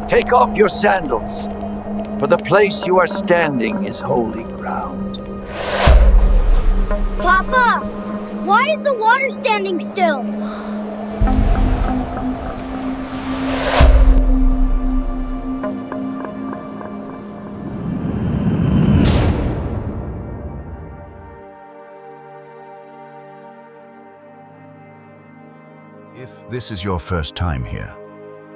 Take off your sandals, for the place you are standing is holy ground. Papa, why is the water standing still? If this is your first time here,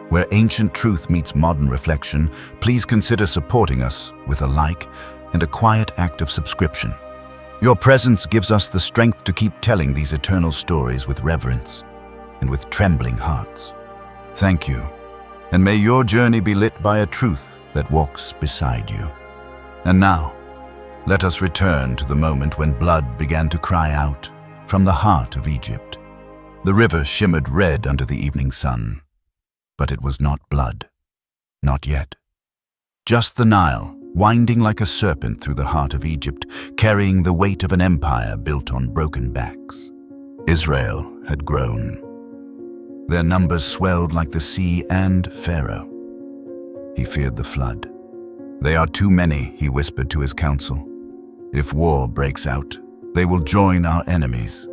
where ancient truth meets modern reflection, please consider supporting us with a like and a quiet act of subscription. Your presence gives us the strength to keep telling these eternal stories with reverence and with trembling hearts. Thank you, and may your journey be lit by a truth that walks beside you. And now, let us return to the moment when blood began to cry out from the heart of Egypt. The river shimmered red under the evening sun, but it was not blood. Not yet. Just the Nile, winding like a serpent through the heart of Egypt, carrying the weight of an empire built on broken backs. Israel had grown. Their numbers swelled like the sea and Pharaoh. He feared the flood. They are too many, he whispered to his council. If war breaks out, they will join our enemies.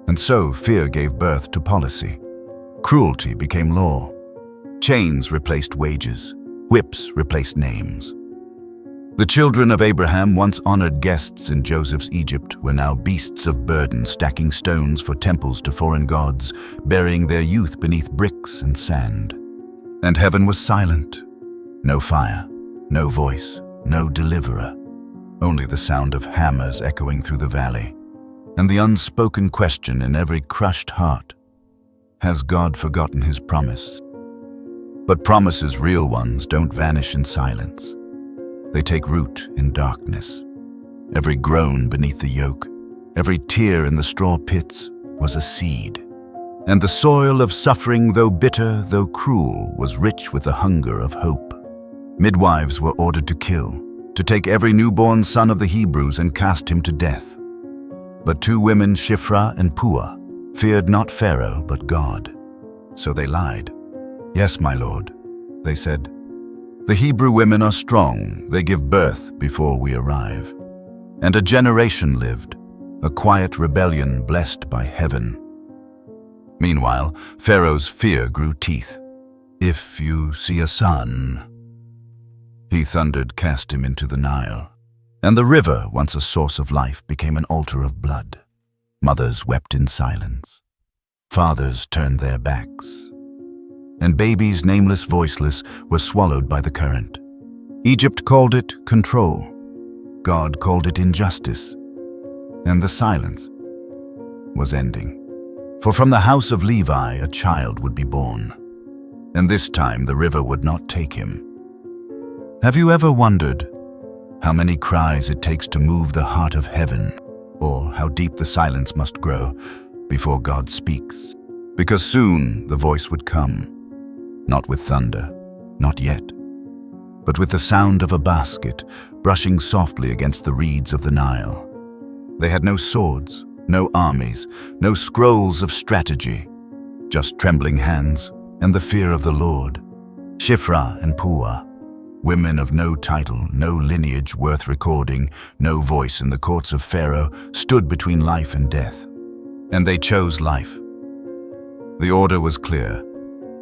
And so fear gave birth to policy. Cruelty became law. Chains replaced wages. Whips replaced names. The children of Abraham, once honored guests in Joseph's Egypt, were now beasts of burden, stacking stones for temples to foreign gods, burying their youth beneath bricks and sand. And heaven was silent. No fire, no voice, no deliverer. Only the sound of hammers echoing through the valley, and the unspoken question in every crushed heart: has God forgotten his promise? But promises, real ones, don't vanish in silence. They take root in darkness. Every groan beneath the yoke, every tear in the straw pits was a seed. And the soil of suffering, though bitter, though cruel, was rich with the hunger of hope. Midwives were ordered to kill, to take every newborn son of the Hebrews and cast him to death. But two women, Shiphrah and Puah, feared not Pharaoh but God. So they lied. Yes, my lord, they said. The Hebrew women are strong. They give birth before we arrive. And a generation lived, a quiet rebellion blessed by heaven. Meanwhile, Pharaoh's fear grew teeth. If you see a son, he thundered, cast him into the Nile. And the river, once a source of life, became an altar of blood. Mothers wept in silence. Fathers turned their backs. And babies, nameless, voiceless, were swallowed by the current. Egypt called it control. God called it injustice. And the silence was ending. For from the house of Levi a child would be born. And this time the river would not take him. Have you ever wondered how many cries it takes to move the heart of heaven, or how deep the silence must grow before God speaks? Because soon the voice would come. Not with thunder, not yet, but with the sound of a basket brushing softly against the reeds of the Nile. They had no swords, no armies, no scrolls of strategy, just trembling hands and the fear of the Lord. Shiphrah and Puah, women of no title, no lineage worth recording, no voice in the courts of Pharaoh, stood between life and death. And they chose life. The order was clear.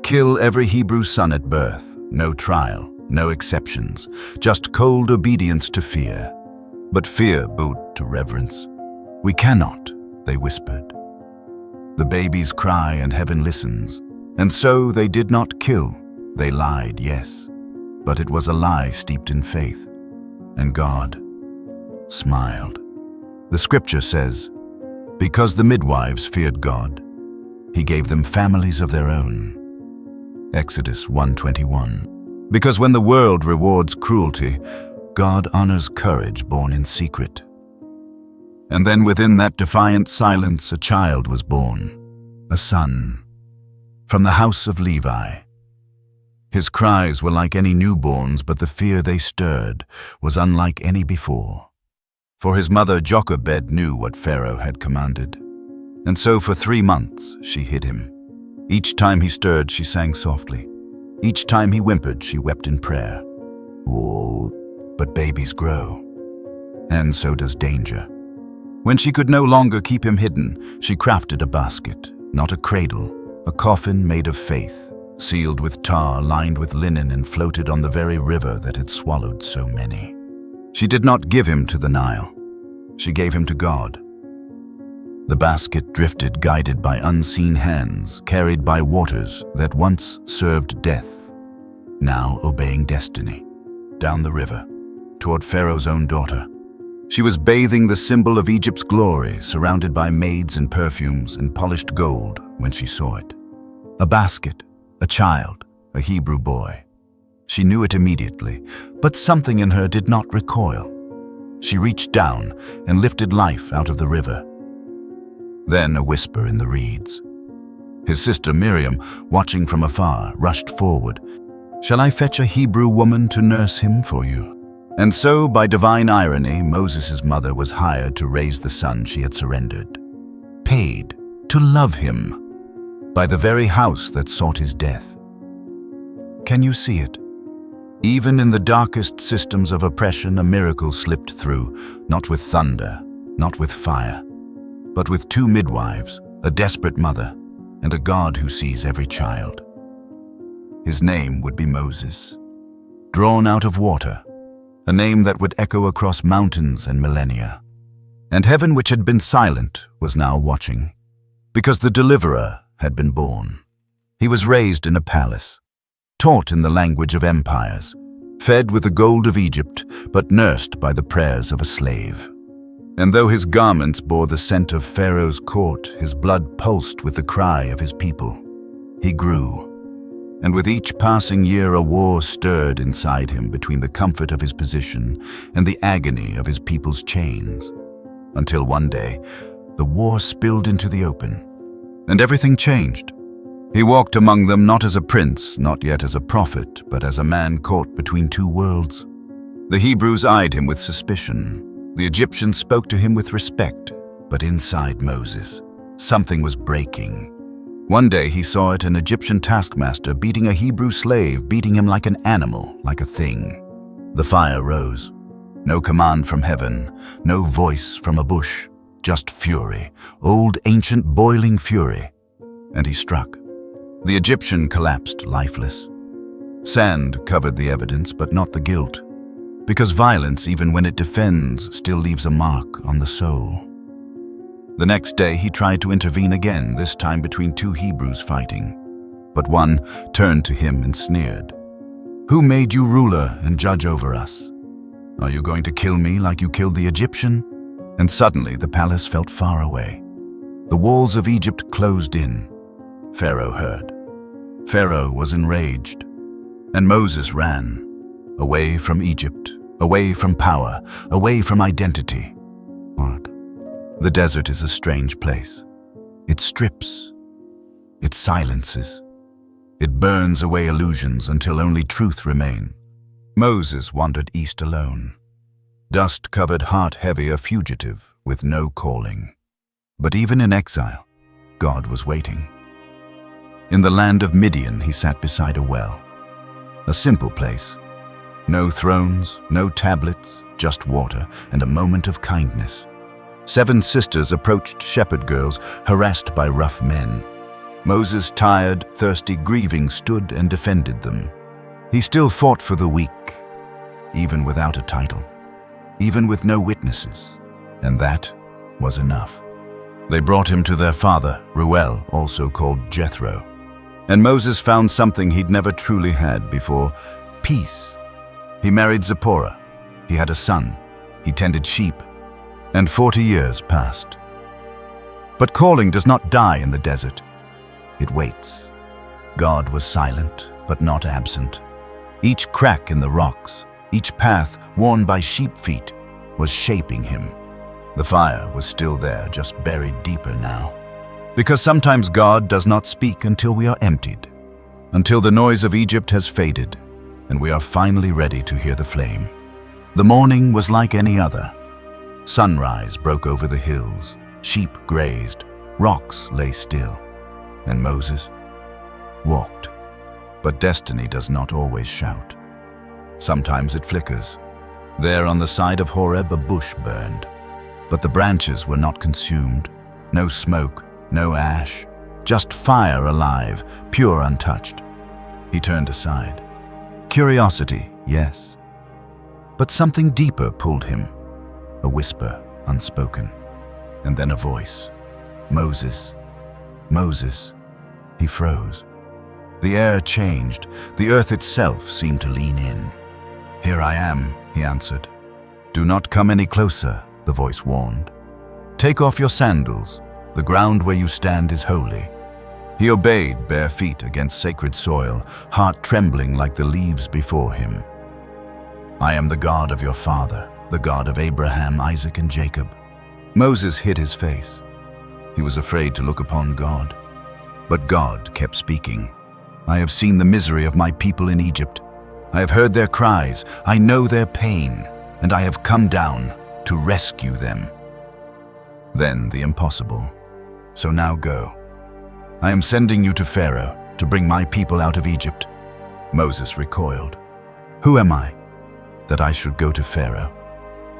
Kill every Hebrew son at birth, no trial, no exceptions, just cold obedience to fear. But fear bowed to reverence. We cannot, they whispered. The babies cry and heaven listens. And so they did not kill. They lied, yes, but it was a lie steeped in faith. And God smiled. The scripture says, because the midwives feared God, he gave them families of their own. Exodus 1:21. Because when the world rewards cruelty, God honors courage born in secret. And then within that defiant silence, a child was born, a son, from the house of Levi. His cries were like any newborns, but the fear they stirred was unlike any before. For his mother Jochebed knew what Pharaoh had commanded. And so for 3 months she hid him. Each time he stirred, she sang softly, Each time he whimpered, she wept in prayer. Oh, but babies grow, and so does danger. When she could no longer keep him hidden, she crafted a basket, not a cradle, a coffin made of faith, sealed with tar, lined with linen, and floated on the very river that had swallowed so many. She did not give him to the Nile. She gave him to God. The basket drifted, guided by unseen hands, carried by waters that once served death, now obeying destiny, down the river, toward Pharaoh's own daughter. She was bathing the symbol of Egypt's glory, surrounded by maids and perfumes and polished gold when she saw it. A basket, a child, a Hebrew boy. She knew it immediately, but something in her did not recoil. She reached down and lifted life out of the river. Then a whisper in the reeds. His sister Miriam, watching from afar, rushed forward. "Shall I fetch a Hebrew woman to nurse him for you?" And so, by divine irony, Moses' mother was hired to raise the son she had surrendered, paid to love him by the very house that sought his death. Can you see it? Even in the darkest systems of oppression, a miracle slipped through, not with thunder, not with fire, but with two midwives, a desperate mother, and a God who sees every child. His name would be Moses, drawn out of water, a name that would echo across mountains and millennia. And heaven, which had been silent, was now watching, because the deliverer had been born. He was raised in a palace, taught in the language of empires, fed with the gold of Egypt, but nursed by the prayers of a slave. And though his garments bore the scent of Pharaoh's court, his blood pulsed with the cry of his people. He grew, and with each passing year a war stirred inside him between the comfort of his position and the agony of his people's chains. Until one day, the war spilled into the open, and everything changed. He walked among them not as a prince, not yet as a prophet, but as a man caught between two worlds. The Hebrews eyed him with suspicion. The Egyptians spoke to him with respect, but inside Moses, something was breaking. One day he saw it, an Egyptian taskmaster beating a Hebrew slave, beating him like an animal, like a thing. The fire rose. No command from heaven, no voice from a bush, just fury, old ancient boiling fury. And he struck. The Egyptian collapsed lifeless. Sand covered the evidence, but not the guilt, because violence, even when it defends, still leaves a mark on the soul. The next day he tried to intervene again, this time between two Hebrews fighting. But one turned to him and sneered. "Who made you ruler and judge over us? Are you going to kill me like you killed the Egyptian?" And suddenly the palace felt far away. The walls of Egypt closed in. Pharaoh heard. Pharaoh was enraged. And Moses ran, away from Egypt, away from power, away from identity. What? The desert is a strange place. It strips. It silences. It burns away illusions until only truth remains. Moses wandered east alone. Dust-covered, heart-heavy, a fugitive with no calling. But even in exile, God was waiting. In the land of Midian, he sat beside a well. A simple place. No thrones, no tablets, just water and a moment of kindness. 7 sisters approached shepherd girls, harassed by rough men. Moses, tired, thirsty, grieving, stood and defended them. He still fought for the weak, even without a title, even with no witnesses, and that was enough. They brought him to their father, Reuel, also called Jethro. And Moses found something he'd never truly had before: peace. He married Zipporah. He had a son. He tended sheep. And 40 years passed. But calling does not die in the desert. It waits. God was silent, but not absent. Each crack in the rocks, each path worn by sheep feet, was shaping him. The fire was still there, just buried deeper now. Because sometimes God does not speak until we are emptied, until the noise of Egypt has faded, and we are finally ready to hear the flame. The morning was like any other. Sunrise broke over the hills, sheep grazed, rocks lay still, and Moses walked. But destiny does not always shout. Sometimes it flickers. There on the side of Horeb a bush burned, but the branches were not consumed. No smoke, no ash, just fire alive, pure untouched. He turned aside. Curiosity, yes. But something deeper pulled him. A whisper, unspoken. And then a voice. Moses. Moses. He froze. The air changed. The earth itself seemed to lean in. Here I am, he answered. Do not come any closer, the voice warned. Take off your sandals. The ground where you stand is holy. He obeyed, bare feet against sacred soil, heart trembling like the leaves before him. I am the God of your father, the God of Abraham, Isaac, and Jacob. Moses hid his face. He was afraid to look upon God. But God kept speaking. I have seen the misery of my people in Egypt. I have heard their cries. I know their pain, and I have come down to rescue them. Then the impossible. So now go. I am sending you to Pharaoh to bring my people out of Egypt. Moses recoiled. Who am I, that I should go to Pharaoh,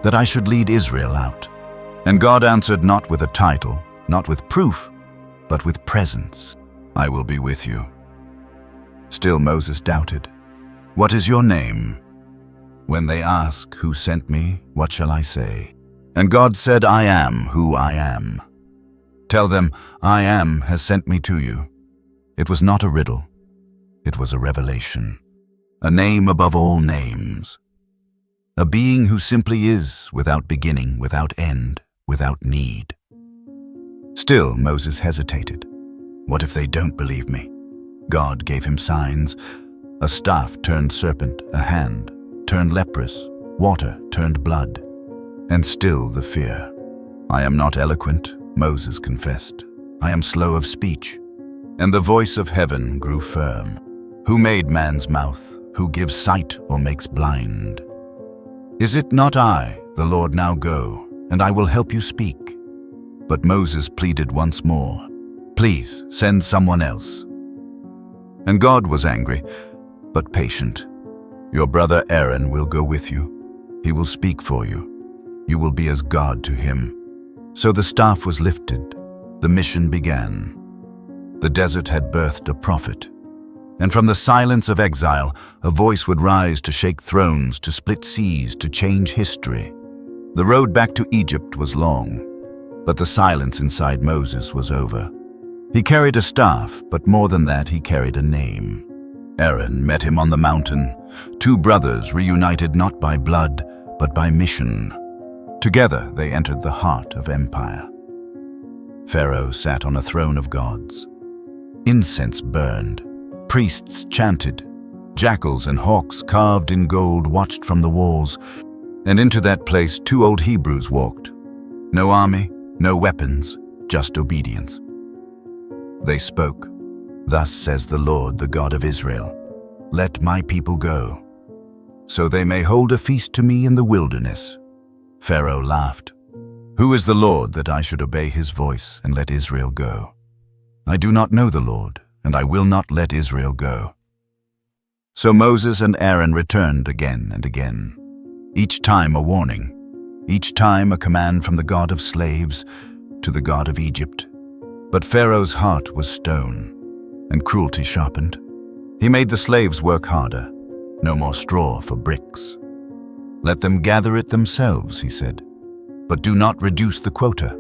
that I should lead Israel out? And God answered, not with a title, not with proof, but with presence. I will be with you. Still Moses doubted. What is your name? When they ask, who sent me, what shall I say? And God said, I am who I am. Tell them, I am has sent me to you. It was not a riddle. It was a revelation. A name above all names. A being who simply is, without beginning, without end, without need. Still, Moses hesitated. What if they don't believe me? God gave him signs. A staff turned serpent, a hand turned leprous, water turned blood. And still the fear. I am not eloquent, Moses confessed. I am slow of speech. And the voice of heaven grew firm. Who made man's mouth? Who gives sight or makes blind? Is it not I, the Lord? Now go, and I will help you speak. But Moses pleaded once more. Please send someone else. And God was angry, but patient. Your brother Aaron will go with you. He will speak for you. You will be as God to him. So the staff was lifted. The mission began. The desert had birthed a prophet. And from the silence of exile, a voice would rise to shake thrones, to split seas, to change history. The road back to Egypt was long, but the silence inside Moses was over. He carried a staff, but more than that, he carried a name. Aaron met him on the mountain, two brothers reunited not by blood, but by mission. Together they entered the heart of empire. Pharaoh sat on a throne of gods. Incense burned, priests chanted, jackals and hawks carved in gold watched from the walls, and into that place two old Hebrews walked. No army, no weapons, just obedience. They spoke, Thus says the Lord, the God of Israel, let my people go, so they may hold a feast to me in the wilderness. Pharaoh laughed. Who is the Lord that I should obey his voice and let Israel go? I do not know the Lord, and I will not let Israel go. So Moses and Aaron returned again and again, each time a warning, each time a command from the God of slaves to the God of Egypt. But Pharaoh's heart was stone, and cruelty sharpened. He made the slaves work harder, no more straw for bricks. Let them gather it themselves, he said, but do not reduce the quota.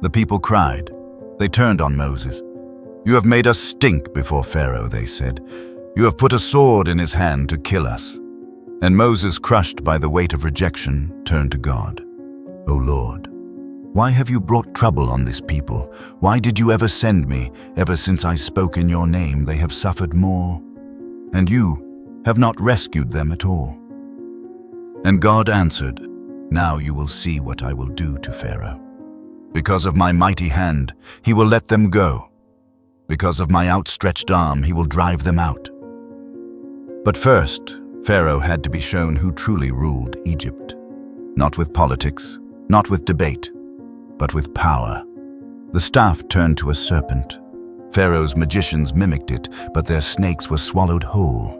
The people cried. They turned on Moses. You have made us stink before Pharaoh, they said. You have put a sword in his hand to kill us. And Moses, crushed by the weight of rejection, turned to God. O Lord, why have you brought trouble on this people? Why did you ever send me? Ever since I spoke in your name, they have suffered more. And you have not rescued them at all. And God answered, Now you will see what I will do to Pharaoh. Because of my mighty hand, he will let them go. Because of my outstretched arm, he will drive them out. But first, Pharaoh had to be shown who truly ruled Egypt. Not with politics, not with debate, but with power. The staff turned to a serpent. Pharaoh's magicians mimicked it, but their snakes were swallowed whole.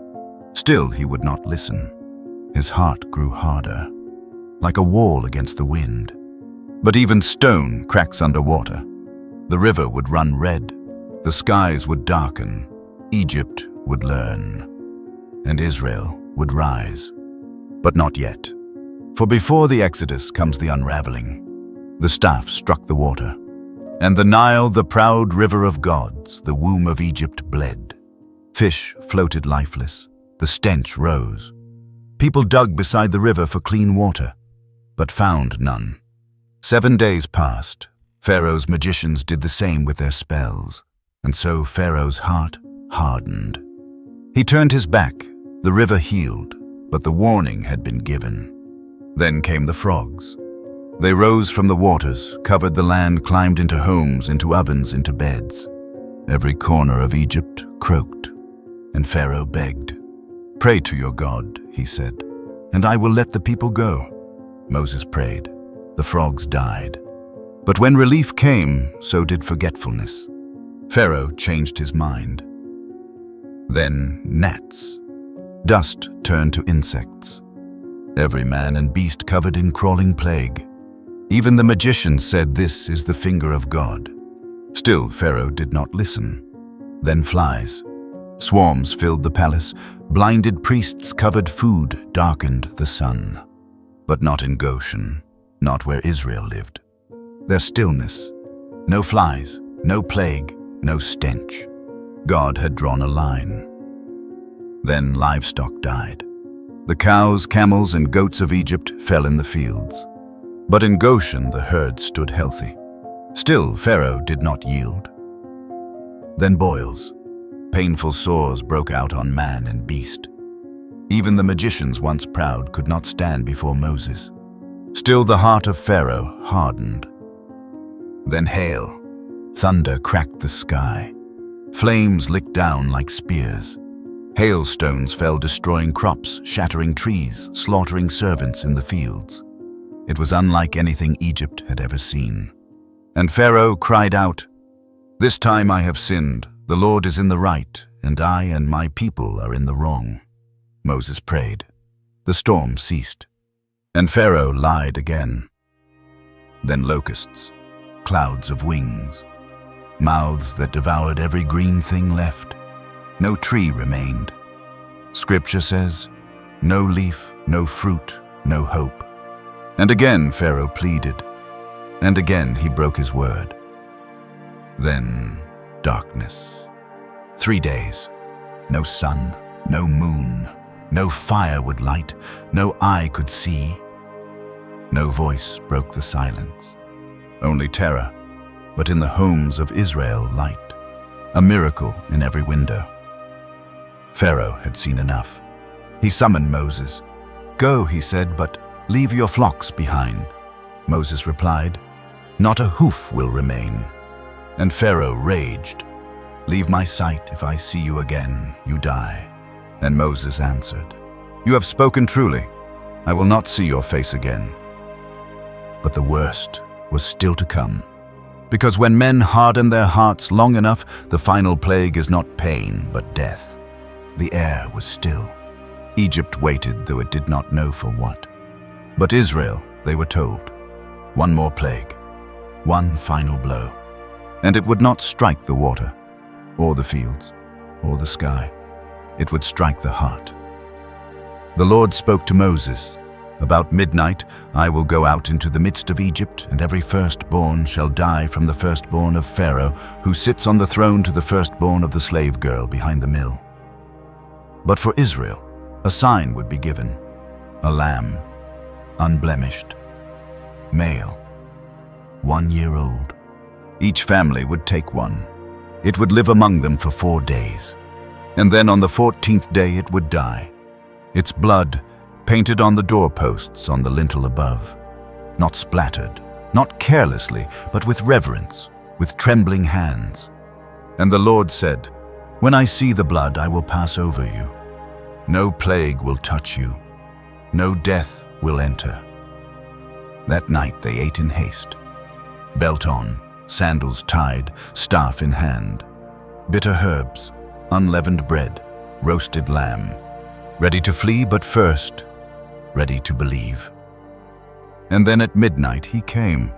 Still he would not listen. His heart grew harder, like a wall against the wind. But even stone cracks under water. The river would run red, the skies would darken, Egypt would learn, and Israel would rise. But not yet. For before the Exodus comes the unraveling. The staff struck the water, and the Nile, the proud river of gods, the womb of Egypt, bled. Fish floated lifeless, the stench rose. People dug beside the river for clean water, but found none. 7 days passed. Pharaoh's magicians did the same with their spells, and so Pharaoh's heart hardened. He turned his back, the river healed, but the warning had been given. Then came the frogs. They rose from the waters, covered the land, climbed into homes, into ovens, into beds. Every corner of Egypt croaked, and Pharaoh begged. "Pray to your God," he said, "and I will let the people go." Moses prayed. The frogs died. But when relief came, so did forgetfulness. Pharaoh changed his mind. Then gnats. Dust turned to insects. Every man and beast covered in crawling plague. Even the magicians said, "This is the finger of God." Still Pharaoh did not listen. Then flies. Swarms filled the palace. Blinded priests covered food, darkened the sun. But not in Goshen, not where Israel lived. There's stillness. No flies, no plague, no stench. God had drawn a line. Then livestock died. The cows, camels, and goats of Egypt fell in the fields. But in Goshen the herd stood healthy. Still Pharaoh did not yield. Then boils. Painful sores broke out on man and beast. Even the magicians, once proud, could not stand before Moses. Still the heart of Pharaoh hardened. Then hail. Thunder cracked the sky. Flames licked down like spears. Hailstones fell, destroying crops, shattering trees, slaughtering servants in the fields. It was unlike anything Egypt had ever seen. And Pharaoh cried out, "This time I have sinned. The Lord is in the right, and I and my people are in the wrong." Moses prayed. The storm ceased, and Pharaoh lied again. Then locusts, clouds of wings, mouths that devoured every green thing left. No tree remained. Scripture says, no leaf, no fruit, no hope. And again Pharaoh pleaded, and again he broke his word. Then darkness. 3 days. No sun, no moon, no fire would light, no eye could see. No voice broke the silence. Only terror, but in the homes of Israel light. A miracle in every window. Pharaoh had seen enough. He summoned Moses. "Go," he said, "but leave your flocks behind." Moses replied, "Not a hoof will remain." And Pharaoh raged. "Leave my sight. If I see you again, you die." And Moses answered, "You have spoken truly. I will not see your face again." But the worst was still to come. Because when men harden their hearts long enough, the final plague is not pain, but death. The air was still. Egypt waited, though it did not know for what. But Israel, they were told, one more plague, one final blow, and it would not strike the water, or the fields, or the sky. It would strike the heart. The Lord spoke to Moses, "About midnight I will go out into the midst of Egypt, and every firstborn shall die, from the firstborn of Pharaoh, who sits on the throne, to the firstborn of the slave girl behind the mill." But for Israel, a sign would be given, a lamb, unblemished, male, 1 year old. Each family would take one. It would live among them for 4 days, and then on the 14th day it would die. Its blood painted on the doorposts on the lintel above, not splattered, not carelessly, but with reverence, with trembling hands. And the Lord said, "When I see the blood, I will pass over you. No plague will touch you. No death will enter." That night they ate in haste, belt on, sandals tied, staff in hand. bitter herbs, unleavened bread, roasted lamb. Ready to flee, but first, ready to believe. And then at midnight he came.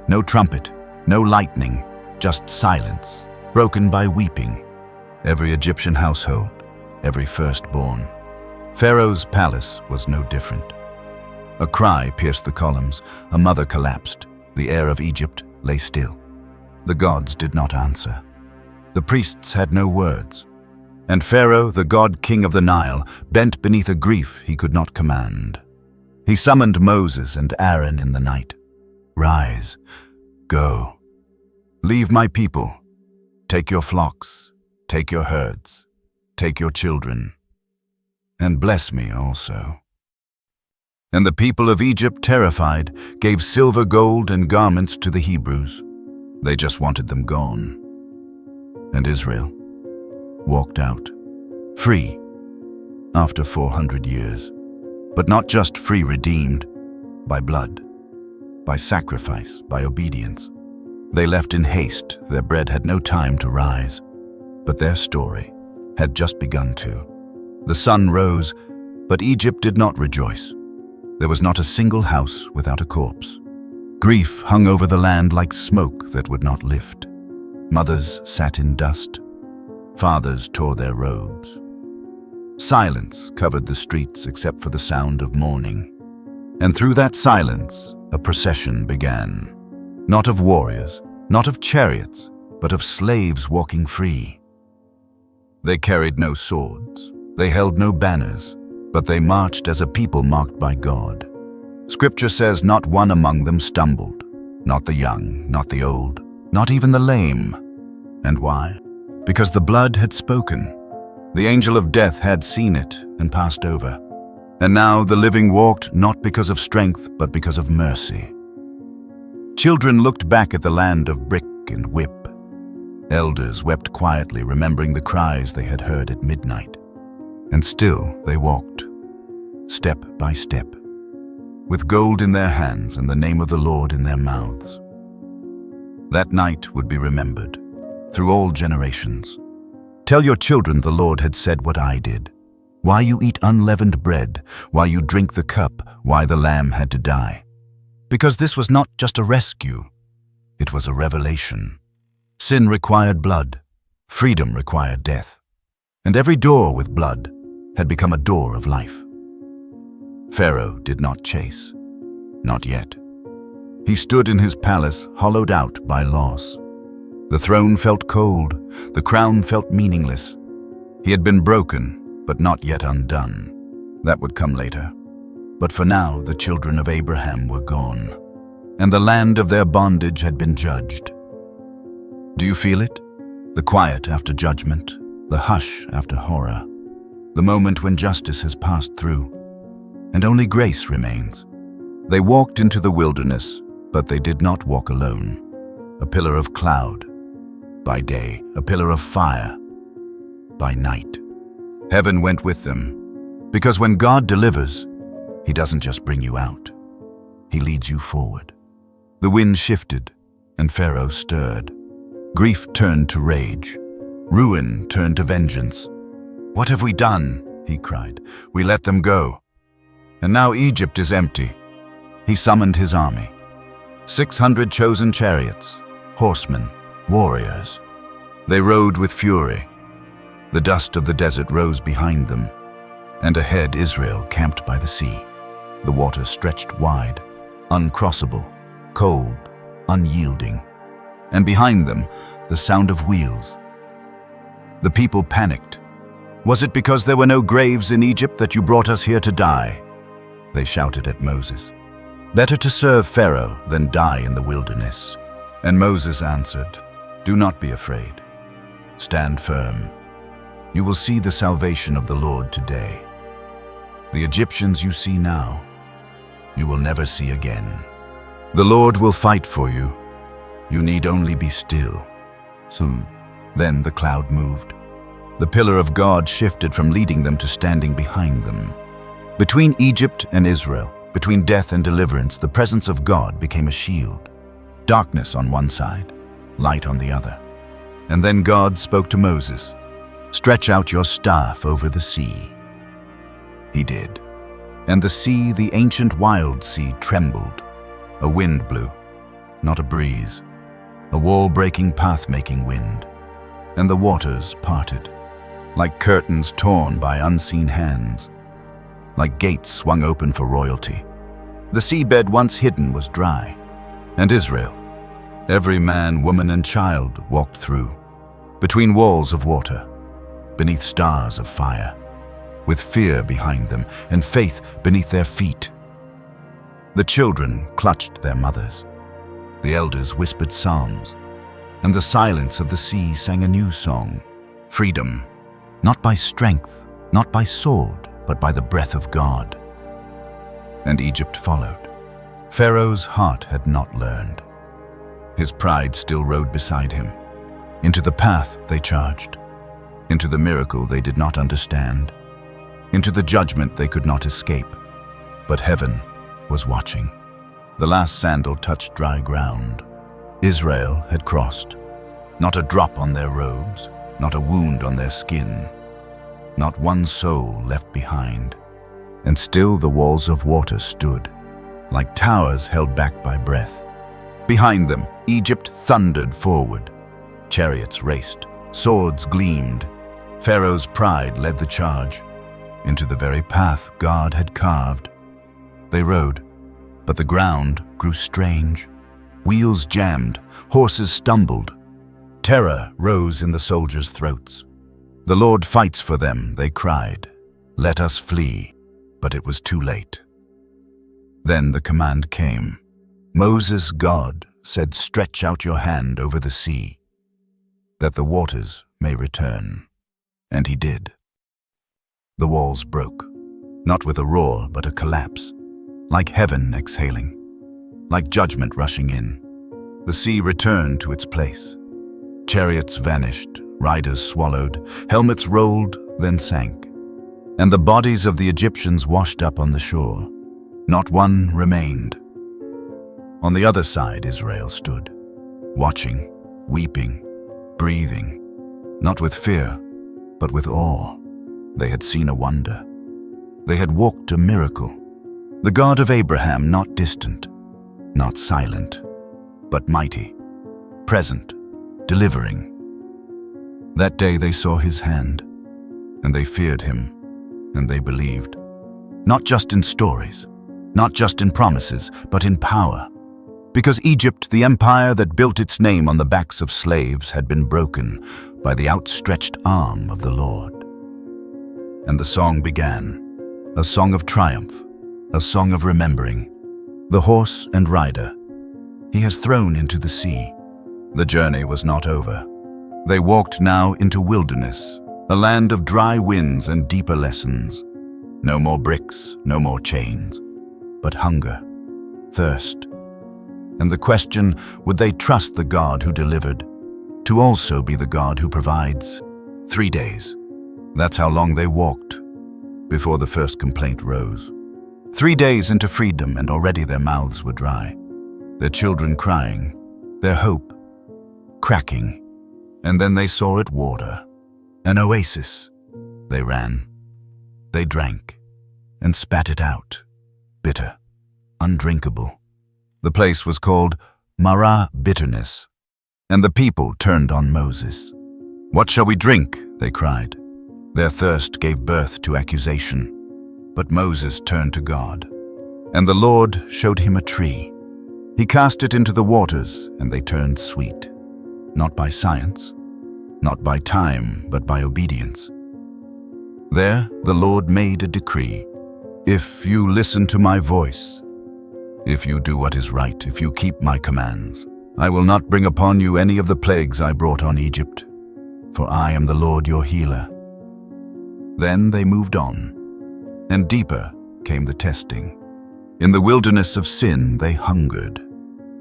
No trumpet, no lightning, just silence, broken by weeping. Every Egyptian household, every firstborn. Pharaoh's palace was no different. A cry pierced the columns, a mother collapsed, the air of Egypt lay still. The gods did not answer. The priests had no words. And Pharaoh, the god-king of the Nile, bent beneath a grief he could not command. He summoned Moses and Aaron in the night. Rise, go. Leave my people. Take your flocks, take your herds, take your children, and bless me also. And the people of Egypt, terrified, gave silver, gold, and garments to the Hebrews. They just wanted them gone. And Israel walked out, free, after 400 years. But not just free, redeemed, by blood, by sacrifice, by obedience. They left in haste, their bread had no time to rise. But their story had just begun to. The sun rose, but Egypt did not rejoice. There was not a single house without a corpse. Grief hung over the land like smoke that would not lift. Mothers sat in dust. Fathers tore their robes. Silence covered the streets except for the sound of mourning. And through that silence, a procession began. Not of warriors, not of chariots, but of slaves walking free. They carried no swords, they held no banners, but they marched as a people marked by God. Scripture says not one among them stumbled, not the young, not the old, not even the lame. And why? Because the blood had spoken. The angel of death had seen it and passed over. And now the living walked not because of strength, but because of mercy. Children looked back at the land of brick and whip. Elders wept quietly, remembering the cries they had heard at midnight. And still they walked, step by step, with gold in their hands and the name of the Lord in their mouths. That night would be remembered through all generations. Tell your children the Lord had said what I did. Why you eat unleavened bread, why you drink the cup, why the lamb had to die. Because this was not just a rescue, it was a revelation. Sin required blood, freedom required death, and every door with blood had become a door of life. Pharaoh did not chase, not yet. He stood in his palace, hollowed out by loss. The throne felt cold, the crown felt meaningless. He had been broken, but not yet undone. That would come later. But for now, the children of Abraham were gone, and the land of their bondage had been judged. Do you feel it? The quiet after judgment, the hush after horror, the moment when justice has passed through, and only grace remains. They walked into the wilderness, but they did not walk alone. A pillar of cloud by day, a pillar of fire by night. Heaven went with them, because when God delivers, He doesn't just bring you out, He leads you forward. The wind shifted, and Pharaoh stirred. Grief turned to rage. Ruin turned to vengeance. What have we done? He cried. We let them go. And now Egypt is empty. He summoned his army. 600 chosen chariots, horsemen, warriors. They rode with fury. The dust of the desert rose behind them, and ahead Israel camped by the sea. The water stretched wide, uncrossable, cold, unyielding. And behind them, the sound of wheels. The people panicked. Was it because there were no graves in Egypt that you brought us here to die? They shouted at Moses. Better to serve Pharaoh than die in the wilderness. And Moses answered, Do not be afraid. Stand firm. You will see the salvation of the Lord today. The Egyptians you see now, you will never see again. The Lord will fight for you. You need only be still. Then the cloud moved. The pillar of God shifted from leading them to standing behind them. Between Egypt and Israel, between death and deliverance, the presence of God became a shield. Darkness on one side, light on the other. And then God spoke to Moses, "Stretch out your staff over the sea." He did. And the sea, the ancient wild sea, trembled. A wind blew, not a breeze, a wall-breaking, path-making wind. And the waters parted, like curtains torn by unseen hands, like gates swung open for royalty. The seabed once hidden was dry, and Israel, every man, woman, and child, walked through, between walls of water, beneath stars of fire, with fear behind them and faith beneath their feet. The children clutched their mothers. The elders whispered psalms, and the silence of the sea sang a new song. Freedom, not by strength, not by sword, but by the breath of God. And Egypt followed. Pharaoh's heart had not learned. His pride still rode beside him. Into the path they charged, into the miracle they did not understand, into the judgment they could not escape. But heaven was watching. The last sandal touched dry ground. Israel had crossed. Not a drop on their robes, not a wound on their skin, not one soul left behind. And still the walls of water stood, like towers held back by breath. Behind them, Egypt thundered forward. Chariots raced, swords gleamed. Pharaoh's pride led the charge, into the very path God had carved. They rode, but the ground grew strange. Wheels jammed, horses stumbled. Terror rose in the soldiers' throats. "The Lord fights for them," they cried. "Let us flee." But it was too late. Then the command came. Moses, God, said, "Stretch out your hand over the sea, that the waters may return." And he did. The walls broke, not with a roar, but a collapse, like heaven exhaling, like judgment rushing in. The sea returned to its place. Chariots vanished, riders swallowed, helmets rolled, then sank. And the bodies of the Egyptians washed up on the shore. Not one remained. On the other side Israel stood, watching, weeping, breathing, not with fear, but with awe. They had seen a wonder. They had walked a miracle. The God of Abraham, not distant, not silent, but mighty, present, delivering. That day they saw his hand, and they feared him, and they believed. Not just in stories, not just in promises, but in power. Because Egypt, the empire that built its name on the backs of slaves, had been broken by the outstretched arm of the Lord. And the song began, a song of triumph, a song of remembering. The horse and rider he has thrown into the sea. The journey was not over. They walked now into wilderness, a land of dry winds and deeper lessons. No more bricks, no more chains, but hunger, thirst. And the question, would they trust the God who delivered, to also be the God who provides? 3 days. That's how long they walked before the first complaint rose. 3 days into freedom, and already their mouths were dry. Their children crying, their hope cracking. And then they saw it water, an oasis. They ran, they drank, and spat it out, bitter, undrinkable. The place was called Marah, bitterness, and the people turned on Moses. "What shall we drink?" they cried. Their thirst gave birth to accusation. But Moses turned to God, and the Lord showed him a tree. He cast it into the waters, and they turned sweet, not by science, not by time, but by obedience. There the Lord made a decree. "If you listen to my voice, if you do what is right, if you keep my commands, I will not bring upon you any of the plagues I brought on Egypt, for I am the Lord your healer." Then they moved on, and deeper came the testing. In the wilderness of sin they hungered,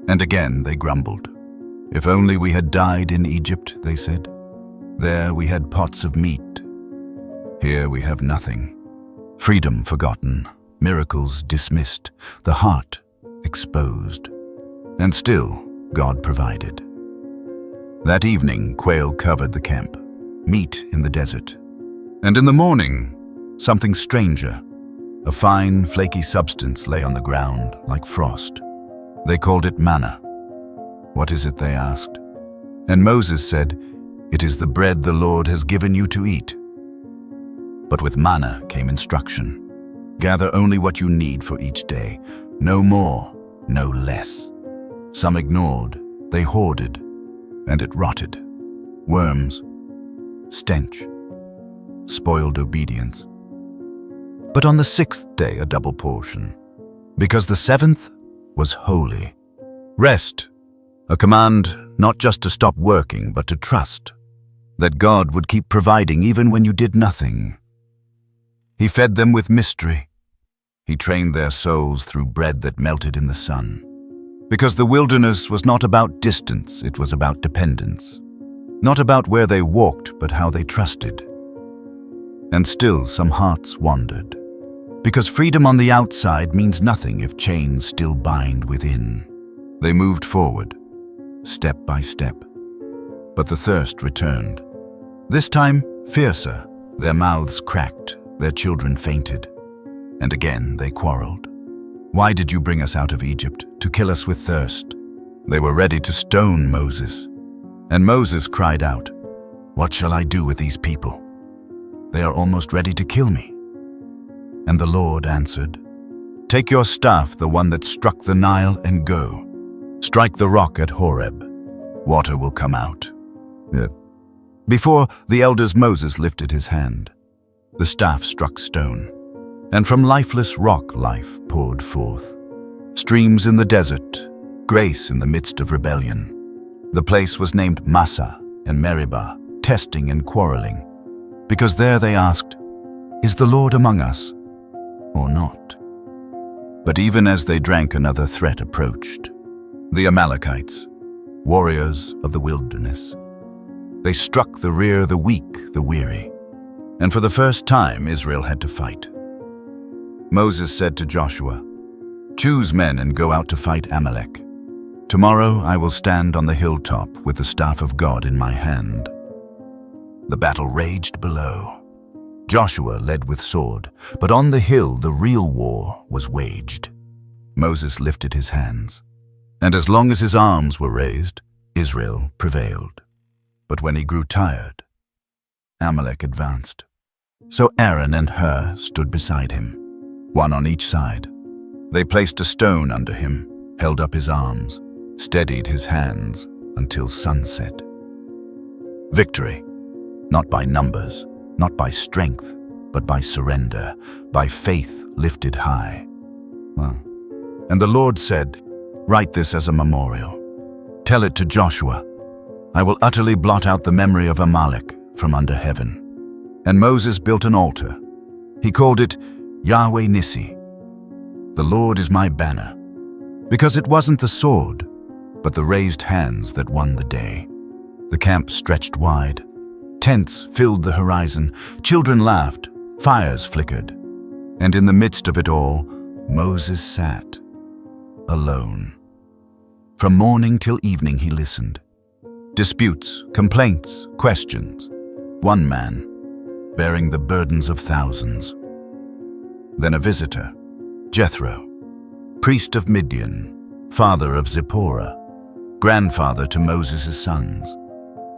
and again they grumbled. "If only we had died in Egypt," they said. "There we had pots of meat. Here we have nothing. Freedom forgotten, miracles dismissed, the heart exposed. And still God provided. That evening, quail covered the camp, meat in the desert. And in the morning, something stranger, a fine, flaky substance lay on the ground like frost. They called it manna. "What is it?" they asked. And Moses said, "It is the bread the Lord has given you to eat." But with manna came instruction. Gather only what you need for each day, no more, no less. Some ignored, they hoarded, and it rotted. Worms, stench, spoiled obedience. But on the 6th day a double portion, because the 7th was holy. Rest, a command not just to stop working, but to trust that God would keep providing even when you did nothing. He fed them with mystery. He trained their souls through bread that melted in the sun. Because the wilderness was not about distance, it was about dependence. Not about where they walked, but how they trusted. And still some hearts wandered. Because freedom on the outside means nothing if chains still bind within. They moved forward, step by step. But the thirst returned. This time, fiercer. Their mouths cracked, their children fainted. And again they quarreled. "Why did you bring us out of Egypt, to kill us with thirst?" They were ready to stone Moses. And Moses cried out, "What shall I do with these people? They are almost ready to kill me." And the Lord answered, "Take your staff, the one that struck the Nile, and go. Strike the rock at Horeb. Water will come out." Before the elders, Moses lifted his hand. The staff struck stone, and from lifeless rock life poured forth. Streams in the desert, grace in the midst of rebellion. The place was named Massa and Meribah, testing and quarreling, because there they asked, "Is the Lord among us or not?" But even as they drank, another threat approached. The Amalekites, warriors of the wilderness. They struck the rear, the weak, the weary. And for the first time, Israel had to fight. Moses said to Joshua, "Choose men and go out to fight Amalek. Tomorrow I will stand on the hilltop with the staff of God in my hand." The battle raged below. Joshua led with sword, but on the hill the real war was waged. Moses lifted his hands, and as long as his arms were raised, Israel prevailed. But when he grew tired, Amalek advanced. So Aaron and Hur stood beside him, one on each side. They placed a stone under him, held up his arms, steadied his hands until sunset. Victory, not by numbers, not by strength, but by surrender, by faith lifted high. And the Lord said, "Write this as a memorial. Tell it to Joshua. I will utterly blot out the memory of Amalek from under heaven." And Moses built an altar. He called it Yahweh Nissi. "The Lord is my banner." Because it wasn't the sword, but the raised hands that won the day. The camp stretched wide. Tents filled the horizon. Children laughed. Fires flickered. And in the midst of it all, Moses sat, alone. From morning till evening he listened. Disputes, complaints, questions. One man, bearing the burdens of thousands. Then a visitor, Jethro, priest of Midian, father of Zipporah, grandfather to Moses' sons.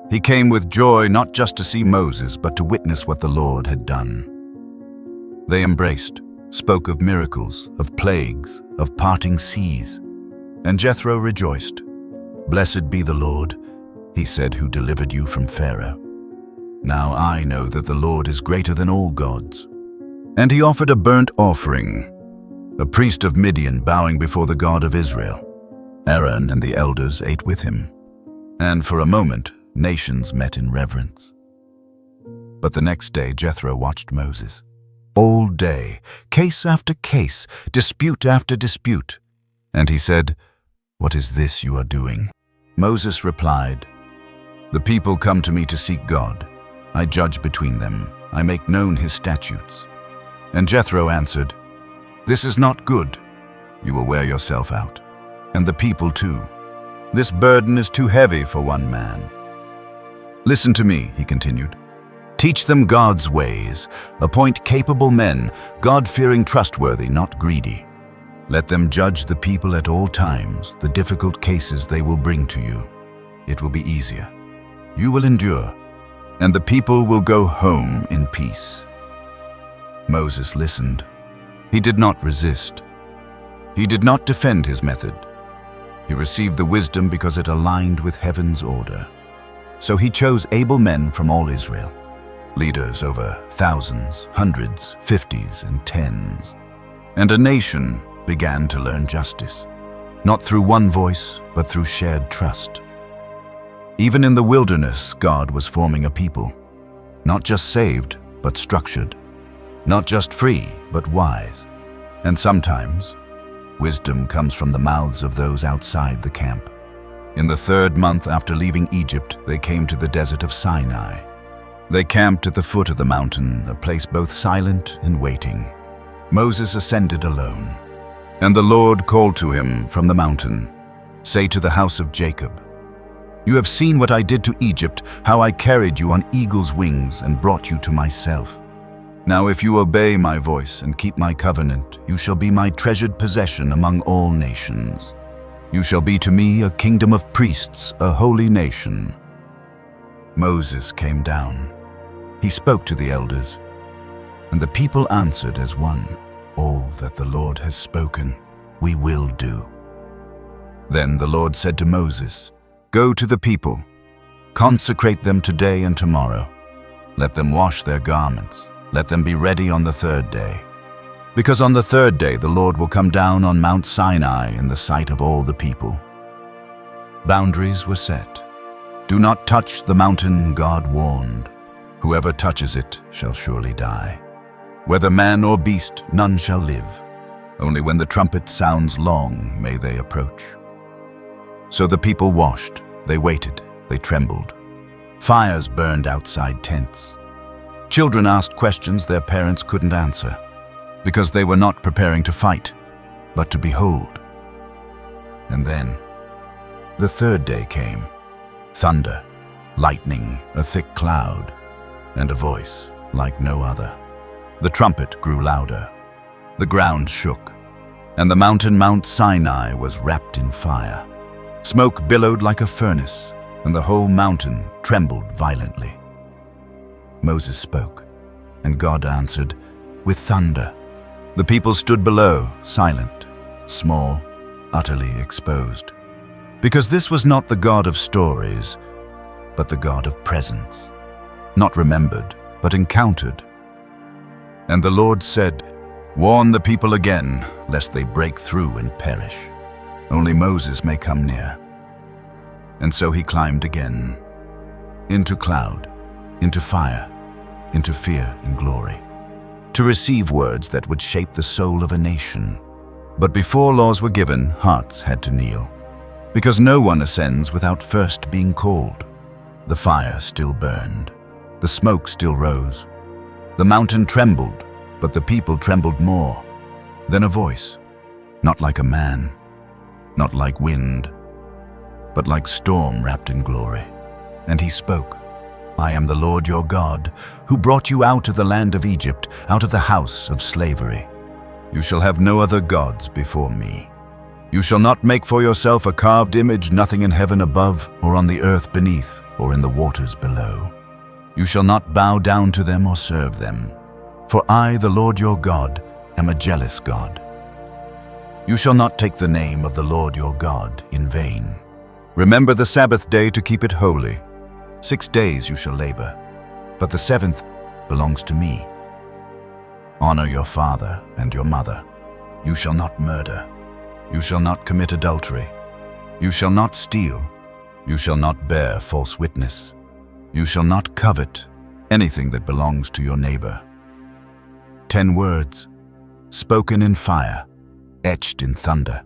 He came with joy not just to see Moses, but to witness what the Lord had done. They embraced, spoke of miracles, of plagues, of parting seas. And Jethro rejoiced. "Blessed be the Lord," he said, "who delivered you from Pharaoh. Now I know that the Lord is greater than all gods." And he offered a burnt offering, a priest of Midian bowing before the God of Israel. Aaron and the elders ate with him, and for a moment nations met in reverence. But the next day Jethro watched Moses. All day, case after case, dispute after dispute. And he said, "What is this you are doing?" Moses replied, "The people come to me to seek God. I judge between them. I make known his statutes." And Jethro answered, "This is not good. You will wear yourself out, and the people too. This burden is too heavy for one man. Listen to me, he continued. Teach them God's ways. Appoint capable men, God-fearing, trustworthy, not greedy. Let them judge the people at all times. The difficult cases they will bring to you. It will be easier. You will endure, and the people will go home in peace. Moses listened. He did not resist. He did not defend his method. He received the wisdom because it aligned with heaven's order. So he chose able men from all Israel, leaders over thousands, hundreds, fifties, and tens. And a nation began to learn justice, not through one voice, but through shared trust. Even in the wilderness, God was forming a people, not just saved, but structured, not just free, but wise. And sometimes, wisdom comes from the mouths of those outside the camp. In the 3rd month after leaving Egypt, they came to the desert of Sinai. They camped at the foot of the mountain, a place both silent and waiting. Moses ascended alone, and the Lord called to him from the mountain, "Say to the house of Jacob, you have seen what I did to Egypt, how I carried you on eagle's wings and brought you to myself. Now if you obey my voice and keep my covenant, you shall be my treasured possession among all nations. You shall be to me a kingdom of priests, a holy nation." Moses came down. He spoke to the elders, and the people answered as one, "All that the Lord has spoken, we will do." Then the Lord said to Moses, "Go to the people, consecrate them today and tomorrow. Let them wash their garments. Let them be ready on the 3rd day. Because on the 3rd day the Lord will come down on Mount Sinai in the sight of all the people." Boundaries were set. Do not touch the mountain, God warned. Whoever touches it shall surely die. Whether man or beast, none shall live. Only when the trumpet sounds long may they approach. So the people washed, they waited, they trembled. Fires burned outside tents. Children asked questions their parents couldn't answer, because they were not preparing to fight, but to behold. And then, the 3rd day came. Thunder, lightning, a thick cloud, and a voice like no other. The trumpet grew louder. The ground shook, and the mountain Mount Sinai was wrapped in fire. Smoke billowed like a furnace, and the whole mountain trembled violently. Moses spoke, and God answered with thunder. The people stood below, silent, small, utterly exposed. Because this was not the God of stories, but the God of presence. Not remembered, but encountered. And the Lord said, "Warn the people again, lest they break through and perish. Only Moses may come near." And so he climbed again, into cloud, into fire, into fear and glory, to receive words that would shape the soul of a nation. But before laws were given, hearts had to kneel, because no one ascends without first being called. The fire still burned. The smoke still rose. The mountain trembled, but the people trembled more. Then a voice, not like a man, not like wind, but like storm wrapped in glory. And he spoke, "I am the Lord your God, who brought you out of the land of Egypt, out of the house of slavery. You shall have no other gods before me. You shall not make for yourself a carved image, nothing in heaven above, or on the earth beneath, or in the waters below. You shall not bow down to them or serve them. For I, the Lord your God, am a jealous God. You shall not take the name of the Lord your God in vain. Remember the Sabbath day to keep it holy. 6 days you shall labor, but the 7th belongs to me. Honor your father and your mother. You shall not murder. You shall not commit adultery. You shall not steal. You shall not bear false witness. You shall not covet anything that belongs to your neighbor." 10 words, spoken in fire, etched in thunder,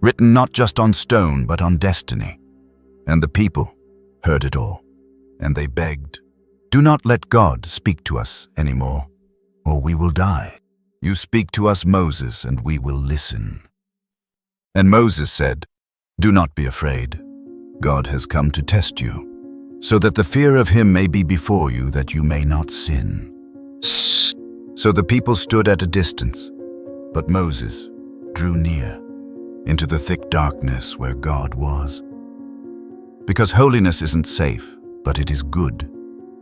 written not just on stone but on destiny. And the people heard it all, and they begged, "Do not let God speak to us anymore, or we will die. You speak to us, Moses, and we will listen." And Moses said, "Do not be afraid. God has come to test you. so that the fear of him may be before you, that you may not sin. So the people stood at a distance, but Moses drew near into the thick darkness where God was. Because holiness isn't safe, but it is good.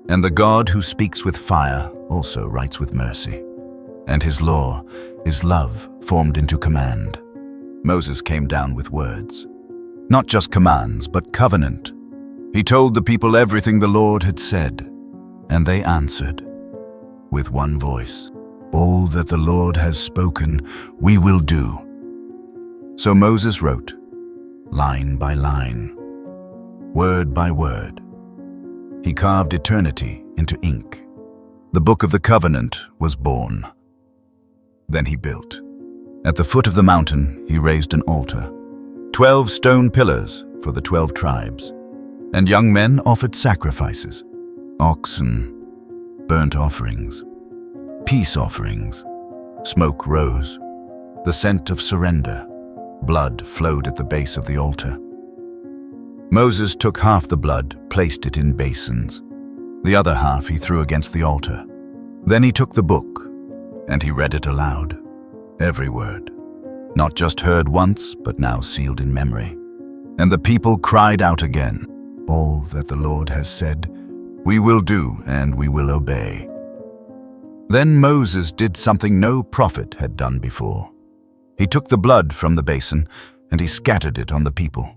And the God who speaks with fire also writes with mercy. And his law is love formed into command. Moses came down with words, not just commands, but covenant. He told the people everything the Lord had said, and they answered with one voice, "All that the Lord has spoken, we will do." So Moses wrote, line by line, word by word. He carved eternity into ink. The book of the covenant was born. Then he built. At the foot of the mountain, he raised an altar, 12 stone pillars for the 12 tribes. And young men offered sacrifices, oxen, burnt offerings, peace offerings. Smoke rose, the scent of surrender. Blood flowed at the base of the altar. Moses took half the blood, placed it in basins. The other half he threw against the altar. Then he took the book, and he read it aloud, every word, not just heard once, but now sealed in memory. And the people cried out again, "All that the Lord has said, we will do and we will obey." Then Moses did something no prophet had done before. He took the blood from the basin and he scattered it on the people,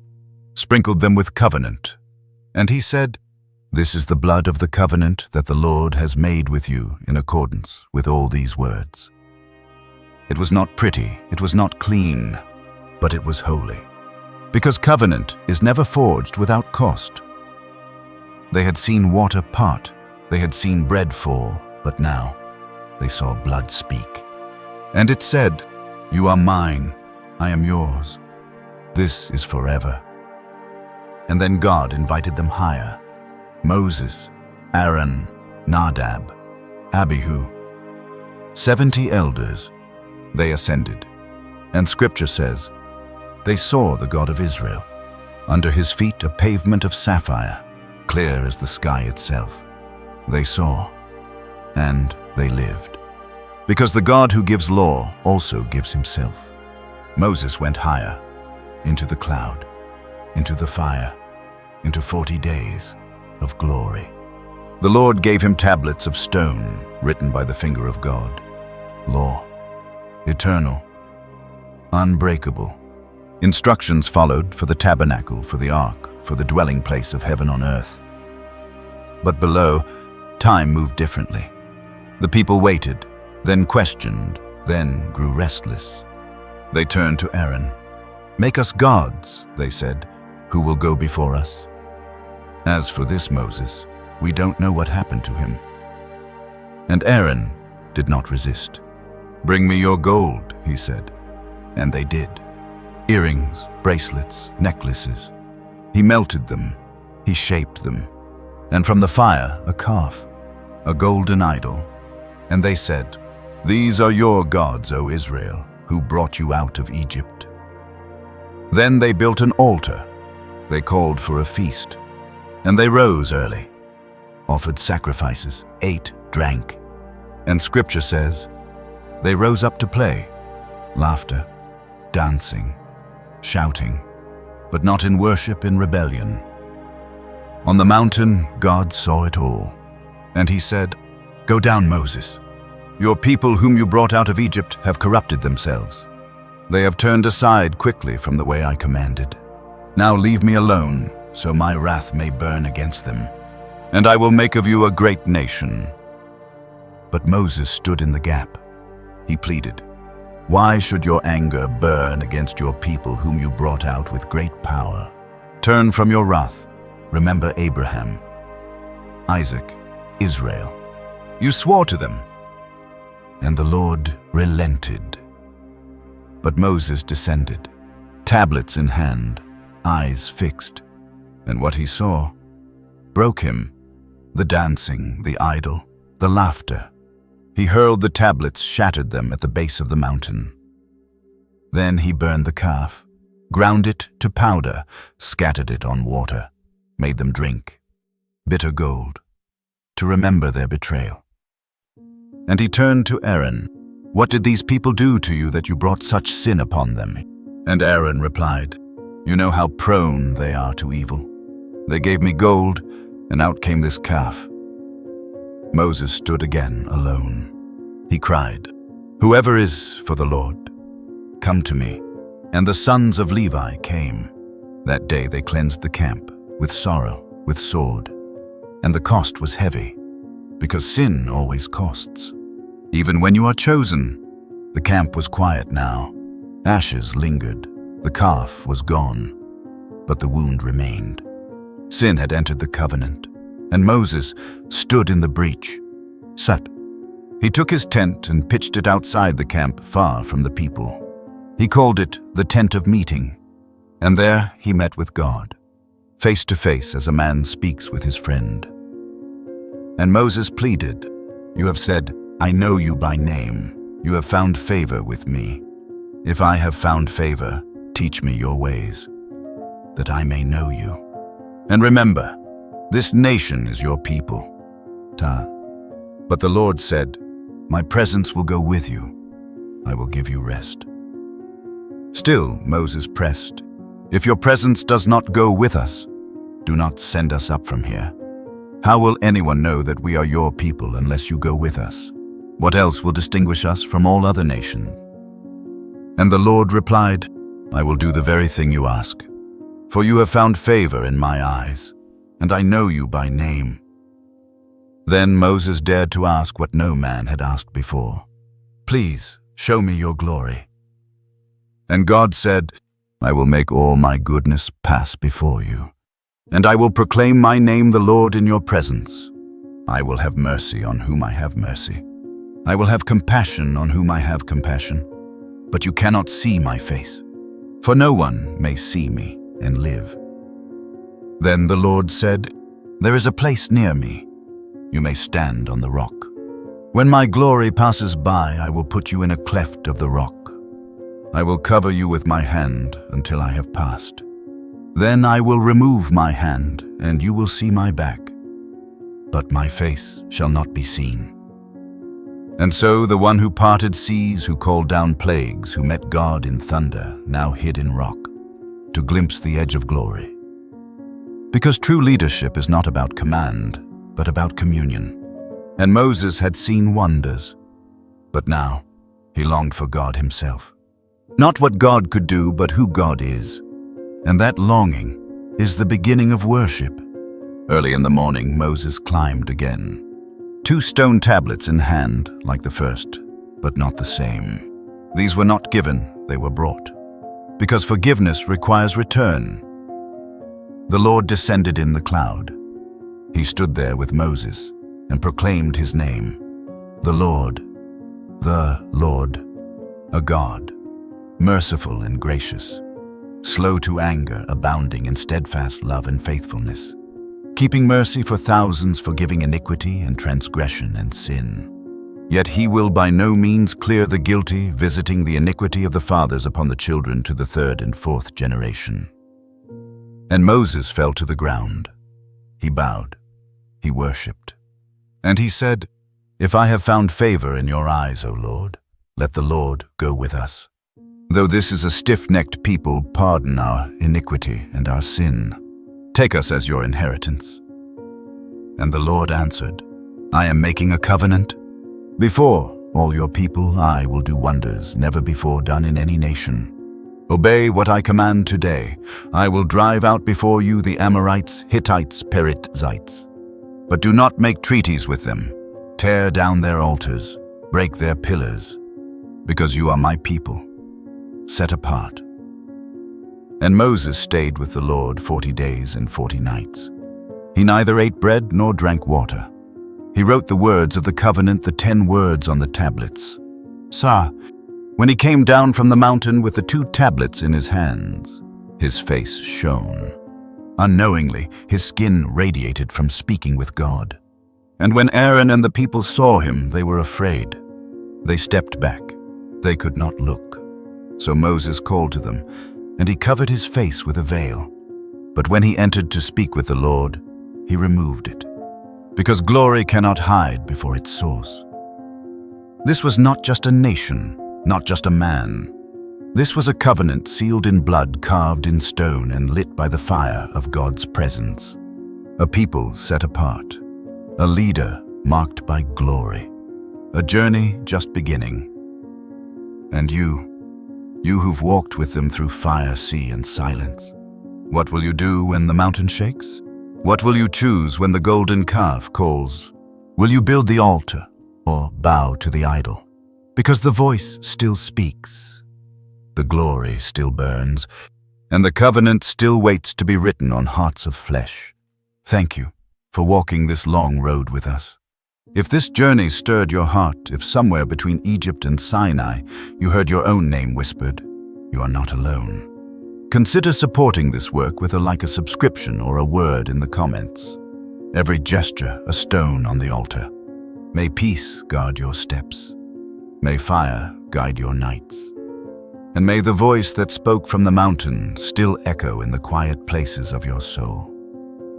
sprinkled them with covenant. And he said, "This is the blood of the covenant that the Lord has made with you in accordance with all these words." It was not pretty, it was not clean, but it was holy. Because covenant is never forged without cost. They had seen water part, they had seen bread fall, but now they saw blood speak. And it said, "You are mine, I am yours. This is forever." And then God invited them higher. Moses, Aaron, Nadab, Abihu, 70 elders. They ascended. And Scripture says, they saw the God of Israel. Under his feet a pavement of sapphire, clear as the sky itself. They saw, and they lived. Because the God who gives law also gives himself. Moses went higher, into the cloud, into the fire, into 40 days of glory. The Lord gave him tablets of stone, written by the finger of God. Law, eternal, unbreakable. Instructions followed for the tabernacle, for the ark, for the dwelling place of heaven on earth. But below, time moved differently. The people waited, then questioned, then grew restless. They turned to Aaron. "Make us gods," they said, "who will go before us." As for this Moses, we don't know what happened to him. And Aaron did not resist. "Bring me your gold," he said. And they did. Earrings, bracelets, necklaces. He melted them, he shaped them. And from the fire, a calf, a golden idol. And they said, "These are your gods, O Israel, who brought you out of Egypt." Then they built an altar. They called for a feast. And they rose early, offered sacrifices, ate, drank. And Scripture says, they rose up to play, laughter, dancing, shouting, but not in worship, in rebellion. On the mountain, God saw it all. And he said, "Go down, Moses. Your people whom you brought out of Egypt have corrupted themselves. They have turned aside quickly from the way I commanded. Now leave me alone, so my wrath may burn against them, and I will make of you a great nation." But Moses stood in the gap. He pleaded, "Why should your anger burn against your people whom you brought out with great power? Turn from your wrath. Remember Abraham, Isaac, Israel. You swore to them." And the Lord relented. But Moses descended, tablets in hand, eyes fixed. And what he saw broke him, the dancing, the idol, the laughter. He hurled the tablets, shattered them at the base of the mountain. Then he burned the calf, ground it to powder, scattered it on water, made them drink. bitter gold, to remember their betrayal. And he turned to Aaron. What did these people do to you that you brought such sin upon them? And Aaron replied, You know how prone they are to evil. They gave me gold, and out came this calf. Moses stood again alone. He cried, Whoever is for the Lord, come to me. And the sons of Levi came. That day they cleansed the camp with sorrow, with sword. And the cost was heavy, because sin always costs. Even when you are chosen, the camp was quiet now. Ashes lingered, the calf was gone, but the wound remained. Sin had entered the covenant, and Moses stood in the breach. Sat. He took his tent and pitched it outside the camp, far from the people. He called it the tent of meeting, and there he met with God, face to face as a man speaks with his friend. And Moses pleaded, You have said, I know you by name. You have found favor with me. If I have found favor, teach me your ways, that I may know you. And remember, this nation is your people. But the Lord said, My presence will go with you. I will give you rest. Still, Moses pressed, If your presence does not go with us, do not send us up from here. How will anyone know that we are your people unless you go with us? What else will distinguish us from all other nations? And the Lord replied, I will do the very thing you ask, for you have found favor in my eyes, and I know you by name. Then Moses dared to ask what no man had asked before. Please, show me your glory. And God said, I will make all my goodness pass before you, and I will proclaim my name the Lord in your presence. I will have mercy on whom I have mercy. I will have compassion on whom I have compassion. But you cannot see my face, for no one may see me and live. Then the Lord said, There is a place near me. You may stand on the rock. When my glory passes by, I will put you in a cleft of the rock. I will cover you with my hand until I have passed. Then I will remove my hand, and you will see my back, but my face shall not be seen. And so the one who parted seas, who called down plagues, who met God in thunder, now hid in rock, to glimpse the edge of glory. Because true leadership is not about command, but about communion. And Moses had seen wonders, but now he longed for God himself. Not what God could do, but who God is. And that longing is the beginning of worship. Early in the morning, Moses climbed again. 2 stone tablets in hand, like the first, but not the same. These were not given, they were brought, because forgiveness requires return. The Lord descended in the cloud. He stood there with Moses and proclaimed his name, the Lord, a God, merciful and gracious, slow to anger, abounding in steadfast love and faithfulness, keeping mercy for thousands, forgiving iniquity and transgression and sin. Yet he will by no means clear the guilty, visiting the iniquity of the fathers upon the children to the 3rd and 4th generation. And Moses fell to the ground. He bowed. He worshipped. And he said, If I have found favor in your eyes, O Lord, let the Lord go with us. Though this is a stiff-necked people, pardon our iniquity and our sin. Take us as your inheritance. And the Lord answered, I am making a covenant. Before all your people I will do wonders never before done in any nation. Obey what I command today. I will drive out before you the Amorites, Hittites, Perizzites. But do not make treaties with them. Tear down their altars, break their pillars, because you are my people, set apart. And Moses stayed with the Lord 40 days and 40 nights. He neither ate bread nor drank water. He wrote the words of the covenant, the 10 words on the tablets. When he came down from the mountain with the 2 tablets in his hands, his face shone. Unknowingly, his skin radiated from speaking with God. And when Aaron and the people saw him, they were afraid. They stepped back. They could not look. So Moses called to them, and he covered his face with a veil. But when he entered to speak with the Lord, he removed it, because glory cannot hide before its source. This was not just a nation, not just a man. This was a covenant sealed in blood, carved in stone, and lit by the fire of God's presence. A people set apart, a leader marked by glory, a journey just beginning. And you who've walked with them through fire, sea, and silence. What will you do when the mountain shakes? What will you choose when the golden calf calls? Will you build the altar or bow to the idol? Because the voice still speaks, the glory still burns, and the covenant still waits to be written on hearts of flesh. Thank you for walking this long road with us. If this journey stirred your heart, if somewhere between Egypt and Sinai you heard your own name whispered, you are not alone. Consider supporting this work with a subscription or a word in the comments. Every gesture a stone on the altar. May peace guard your steps. May fire guide your nights. And may the voice that spoke from the mountain still echo in the quiet places of your soul.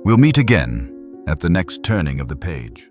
We'll meet again at the next turning of the page.